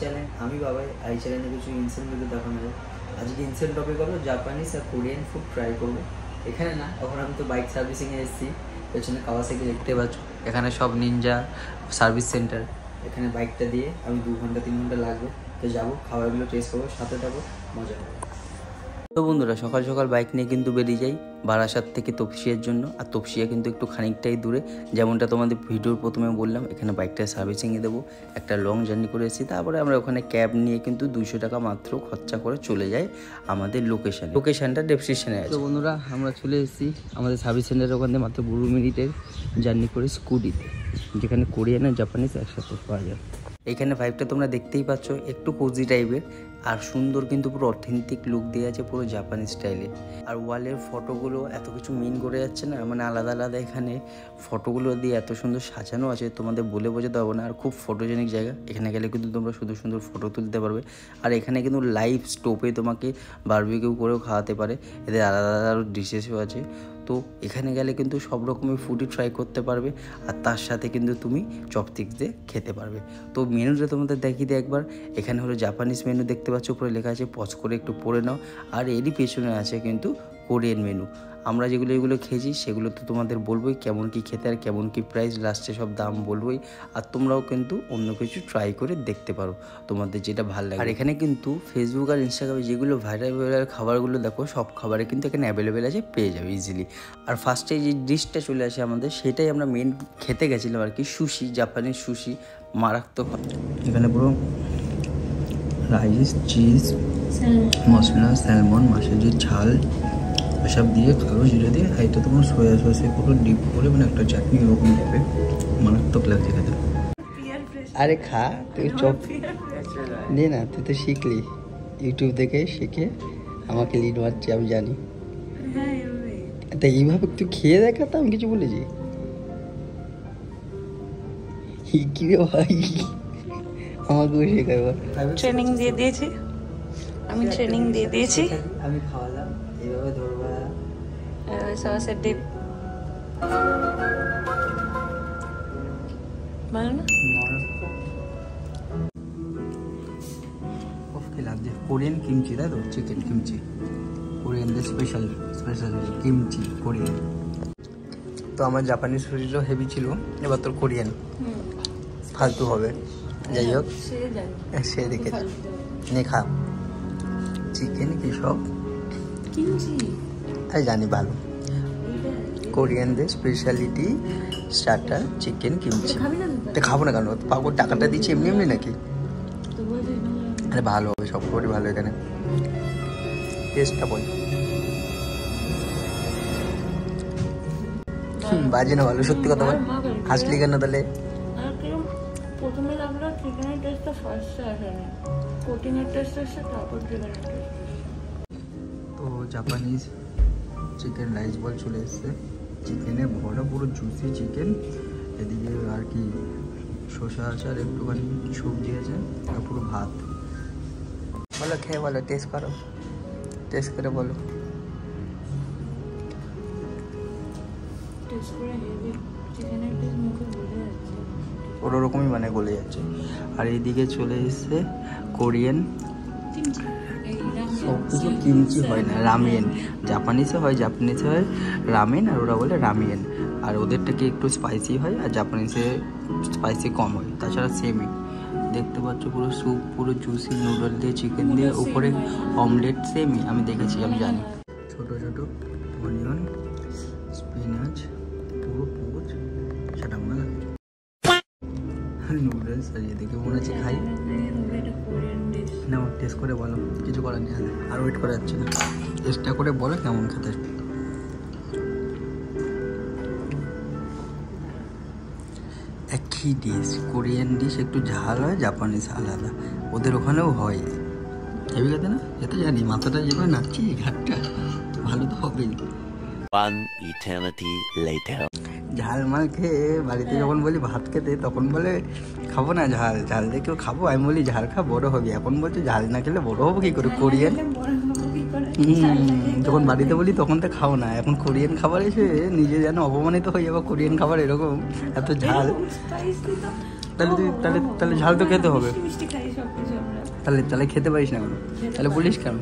Channel আমি বাবাই। এই চ্যানেলে কিছু ইনসেন্ট ভিডিও দেখানো যায়। আজকে ইনসেন্ট টপিক হলো জাপানিজ আর কোরিয়ান ফুড ট্রাই করবো। এখানে না, এখন আমি তো বাইক সার্ভিসিংয়ে এসেছি, পেছনে কাওয়াসাকি দেখতে পাচ্ছ। এখানে সব নিনজা সার্ভিস সেন্টার। এখানে বাইকটা দিয়ে আমি 2 ঘন্টা 3 ঘন্টা লাগবে, তো যাবো, খাবারগুলো টেস্ট করবো, সাথে থাকবো, মজা হবে। তো বন্ধুরা, সকাল সকাল বাইক নিয়ে কিন্তু বেরিয়ে যাই বারাসাত থেকে তপসিয়ার জন্য। আর তপসিয়া কিন্তু একটু খানিকটাই দূরে, যেমনটা তোমাদের ভিডিওর প্রথমে বললাম। এখানে বাইকটা সার্ভিসিংয়ে দেবো, একটা লং জার্নি করে এসেছি। তারপরে আমরা ওখানে ক্যাব নিয়ে কিন্তু 200 টাকা মাত্র খরচা করে চলে যাই আমাদের লোকেশানটা ডেসক্রিপশনে আছে। তো বন্ধুরা, আমরা চলে এসেছি আমাদের সার্ভিস সেন্টারের ওখান থেকে মাত্র 12 মিনিটের জার্নি করে স্কুটিতে, যেখানে কোরিয়ান আর জাপানিজ একসাথে পাওয়া যায়। এইখানে ভাইবটা তোমরা দেখতেই পাচ্ছ, একটু কোজি টাইপের আর সুন্দর, কিন্তু পুরো অথেন্টিক লুক দেওয়া আছে পুরো জাপানিজ স্টাইলে। আর ওয়ালের ফটোগুলো এত কিছু মিন করে যাচ্ছে না, মানে আলাদা আলাদা এখানে ফটোগুলো দিয়ে এত সুন্দর সাজানো আছে, তোমাদের বলে বোঝাতে হবে না। আর খুব ফটোজেনিক জায়গা, এখানে গেলে কিন্তু তোমরা সুন্দর সুন্দর ফটো তুলতে পারবে। আর এখানে কিন্তু লাইভ স্টোভে তোমাকে বারবিকিউ করেও খাওয়াতে পারে, এদের আলাদা আলাদা আরও ডিশেসও আছে। তো এখানে গেলে কিন্তু সব রকমের ফুডই ট্রাই করতে পারবে, আর তার সাথে কিন্তু তুমি চপস্টিক্স দিয়ে খেতে পারবে। তো মেনুটা তোমাদের দেখিয়ে দিই একবার। এখানে হলো জাপানিজ মেনু দেখতে পাচ্ছ, উপরে লেখা আছে, পজ করে একটু পড়ে নাও। আর এরই পেছনে আছে কিন্তু কোরিয়ান মেনু। আমরা এগুলো খেয়েছি সেগুলো তো তোমাদের বলবোই, কেমন কি খেতে আর কেমন কি প্রাইস, লাস্টে সব দাম বলবোই। আর তোমরাও কিন্তু অন্য কিছু ট্রাই করে দেখতে পারো, তোমাদের যেটা ভালো লাগে। আর এখানে কিন্তু ফেসবুক আর ইনস্টাগ্রামে যেগুলো ভাইরাল খাবারগুলো দেখো, সব খাবারে কিন্তু এখানে অ্যাভেলেবেল আছে, পেয়ে যাবে ইজিলি। আর ফার্স্টে যে ডিশটা চলে আসে আমাদের, সেটাই আমরা মেন খেতে গেছিলাম আর কি, সুশি, জাপানিজ সুশি, মারাত্মক। এখানে পুরো রাইস, চিজ, মশলা, স্যালমন, মাছের যে ঝাল, এসব দিয়ে কালো জিরে দিয়ে, এটা তোমার সোয়া সসে পুরো ডিপ করে, মানে একটা চাটনি ওরকম দেবে, মারাত্মক লাগছে খেতে। আরে খা, তুই চপ নে না, তুই তো শিখলি ইউটিউব থেকে শিখে আমাকে লিড মারছি, আমি জানি। তা এইভাবে তুই খেয়ে দেখা, তো আমি কিছু বলেছি কি রে ভাই, আমাকেও শেখাবো। ট্রেনিং দিয়ে দিয়েছি আমি, ট্রেনিং দিয়ে দিয়েছি আমি খাওয়ালাম, এইভাবে ধরবা সসের ডিপ ভালো না? কি লাগছে? কোরিয়ান কিমচি, তাই তো? চিকেন কিমচি, কোরিয়ানদের স্পেশাল কিমচি কোরিয়ান। তো আমার জাপানিজ সুশিটাও হেভি ছিল, এবার তোর কোরিয়ান ফালতু হবে। যাই হোক, সে দেখেছে, নে খা। চিকেন কি সব আমি জানি ভালো, কোরিয়ানদের স্পেশালিটি স্টার্টার চিকেন কিমচি। খাবো না কেন, পাবো, টাকাটা দিচ্ছি এমনি এমনি নাকি? আরে ভালো হবে, সব করে ভালো। এখানে টেস্টটা বল, বাজে না ভালো? সত্যি কথা বল, হাসলি কেন তাহলে? প্রথমে লাগলো চিকেনের টেস্টটা ফার্স্টে আসেনি, প্রোটিনের টেস্ট আসছে, তারপর চিকেনের টেস্ট। তো জাপানিজ চিকেন রাইস বল চলে এসছে, চিকেনে ভরা পুরো জুসি চিকেন। এদিকে আর কি শসা আছে, আর একটুখানি সবজি আছে, আর পুরো ভাত। বলো, খেয়ে বলো, টেস্ট করো, টেস্ট করে বলো। টেস্ট করে হেভি, চিকেনের টেস্ট মুখে গলে যাচ্ছে, ওরকমই মানে গলে যাচ্ছে। আর এইদিকে চলে এসছে কোরিয়ান, সব কিছু কিমচি হয় না, রামেন। জাপানিজে হয় রামেন, আর ওরা বলে রামিয়েন। আর ওদেরটাকে একটু স্পাইসি হয়, আর জাপানিজে স্পাইসি কম হয়। তাছাড়া সেমই দেখতে পাচ্ছ, পুরো স্যুপ, পুরো জুসি নুডল দিয়ে, চিকেন দিয়ে, উপরে অমলেট, সেমই আমি দেখেছি, আমি জানি। ছোট ছোট অনিয়ন, স্পিনাচ, পুরো পোচ, সেটা মনে লাগে নুডলস। আর এদিকে মনে হচ্ছে খাই না, টেস্ট করে বলো, কিছু করার নেই, আর ওয়েট করা যাচ্ছে না, টেস্টটা করে বলো কেমন খেতে। একই ডিশ, কোরিয়ান ডিশ একটু ঝাল হয়, জাপানিজ আলাদা, ওদের ওখানেও হয়। হেভি খেতে না? এতে জানি, মাথাটা যেভাবে নাচছি ঘাটটা, ভালো তো হবেই। ঝাল মাল খেয়ে বাড়িতে যখন বলি ভাত খেতে, তখন বলে খাবো না ঝাল, ঝাল দেখেও খাবো। আমি বলি ঝাল খা, বড় হবি। এখন বলছে ঝাল না খেলে বড় হবো কি করে? কোরিয়ান যখন বাড়িতে বলি তখন তো খাও না, এখন কোরিয়ান খাবার এসে নিজে যেন অপমানিত হয়ে যাবো। কোরিয়ান খাবার এরকম এত ঝাল, তাহলে তুই তাহলে ঝাল তো খেতে হবে। মিষ্টি খাই সব কিছু আমরা। তাহলে খেতে পারিস না কেন? তাহলে বলিস কেন?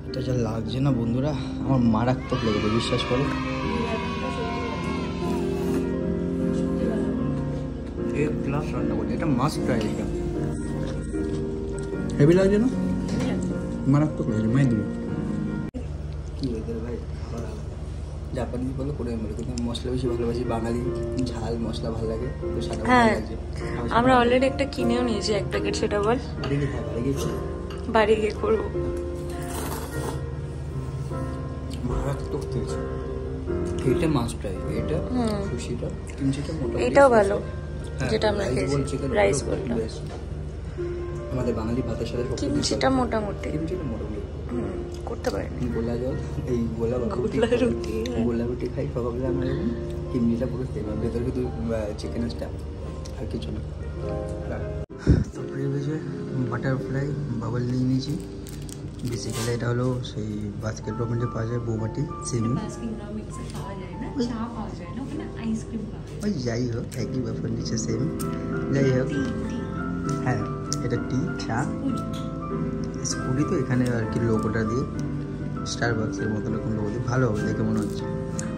এটা যা লাগছে না বন্ধুরা, আমার মারাত্মক লেগেছে, বিশ্বাস করো। এক গ্লাস রান্না করি, এটা মাস্ট ট্রাই। এটা হেভি লাগছে না? মারাত্মক লাগছে, মাই দিবি কি ওদের ভাই খাবার আলাদা। জাপানিজ বলো কোরিয়ান বলো, কিন্তু আমি মশলা বেশি ভালোবাসি, বাঙালি ঝাল মশলা ভালো লাগে তো সাদা ভালো লাগছে। আমরা অলরেডি একটা কিনেও নিয়েছি 1 প্যাকেট, সেটা বল। বাড়ি গিয়ে করবো। মারাত্মক টেস্ট, এটা মাস্ট ট্রাই। এটা সুশিটা কিমচিটা মোটামুটি এটাও ভালো, হ্যাঁ, যেটা আমরা খেয়েছি রাইস বলটা। আমাদের বাঙালি ভাতের সাথে কিমচিটা মোটামুটি কিমচিটা মোটামুটি করতে পারিনি। গোলা জল, এই গোলা রুটি গোলা রুটি খাই সকালবেলা আমরা, এরকম কিমচিটা পুরো সেম, ভেতরে শুধু চিকেন স্টাফ আর কিছু না। তারপরে ভেজে বাটারফ্লাই বাবল নিয়ে নিয়েছি। বেসিক্যালি এটা হলো সেই বাস্কেট রকমের পাওয়া যায় বৌবাটি সেমি, ওই যাই হোক একই ব্যাপার নিচে সেম। যাই হোক হ্যাঁ, এটা টি চা স্কুটি, তো এখানে আর কি লোগোটা দিয়ে স্টারবাক্সের মতো এরকম লোগো দিয়ে ভালো হবে দেখে মনে হচ্ছে।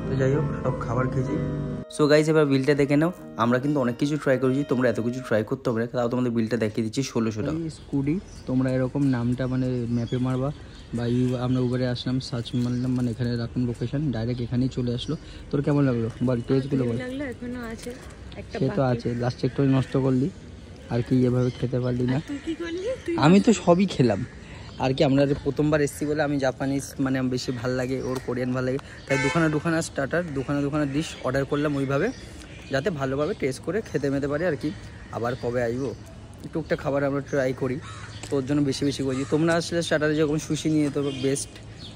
তো যাই হোক সব খাবার খেয়েছি। সো গাইস এবার বিলটা দেখে নাও। আমরা কিন্তু অনেক কিছু ট্রাই করেছি, তোমরা এত কিছু ট্রাই করতে হবে না, তাও তোমাদের বিলটা দেখিয়ে দিচ্ছি 1600 টাকা। স্কুটি তোমরা এরকম নামটা মানে ম্যাপে মারবা বা আমরা উবারে আসলাম, সার্চ মারলাম, মানে এখানে রাখুন লোকেশন, ডাইরেক্ট এখানেই চলে আসলো। তোর কেমন লাগলো বল, টেস্টগুলো বল। এখনো আছে একটা, সে তো আছে, লাস্টে একটু নষ্ট করলি আর কি, এভাবে খেতে পারলি না। তুই কি করলি? আমি তো সবই খেলাম আর কি, আমরা প্রথমবার এসেছি বলে আমি জাপানিজ মানে বেশি ভালো লাগে, ওর কোরিয়ান ভালো লাগে, তাই দুখানা স্টার্টার দুখানা ডিশ অর্ডার করলাম ওইভাবে, যাতে ভালোভাবে টেস্ট করে খেতে মেতে পারি আর কি। আবার কবে আসবো, টুকটাক খাবার আমরা ট্রাই করি, তোর জন্য বেশি বেশি করছি। তোমরা আসলে স্টার্টারে যেরকম সুশি নিয়ে যেতে হবে বেস্ট,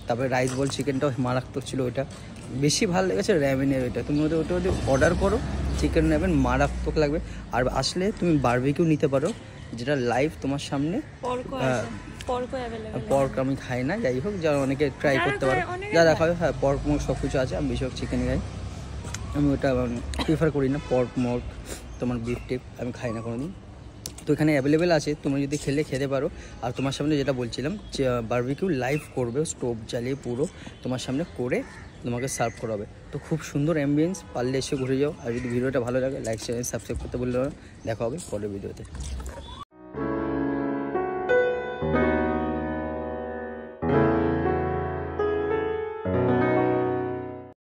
তারপরে রাইস বল চিকেনটাও মারাত্মক ছিল, ওইটা বেশি ভালো লেগেছে। র্যামেনের ওইটা তুমি ওটা অর্ডার করো, চিকেন র্যামেন মারাত্মক লাগবে। আর আসলে তুমি বারবিকিউ নিতে পারো, যেটা লাইভ তোমার সামনে। পর্ক আমি খাই না, যাই হোক যারা অনেকে ট্রাই করতে পারো, যারা খাবে হ্যাঁ পর্ক মোর্ক সব কিছু আছে, আমি বেশিরভাগ চিকেন খাই, আমি ওটা প্রিফার করি না। পর্ক মোর্ক তোমার বিফ টিপ আমি খাই না কোনোদিন। তো এখানে অ্যাভেলেবেল আছে, তুমি যদি খেতে পারো। আর তোমার সামনে যেটা বলছিলাম যে বারবিকিউ লাইভ করবে, স্টোভ জ্বালিয়ে পুরো তোমার সামনে করে তোমাকে সার্ভ করা হবে। তো খুব সুন্দর অ্যাম্বিয়েন্স, পারলে এসে ঘুরে যাও। আর যদি ভিডিওটা ভালো লাগে লাইক শেয়ার সাবস্ক্রাইব করতে বললে দেখা হবে পরের ভিডিওতে।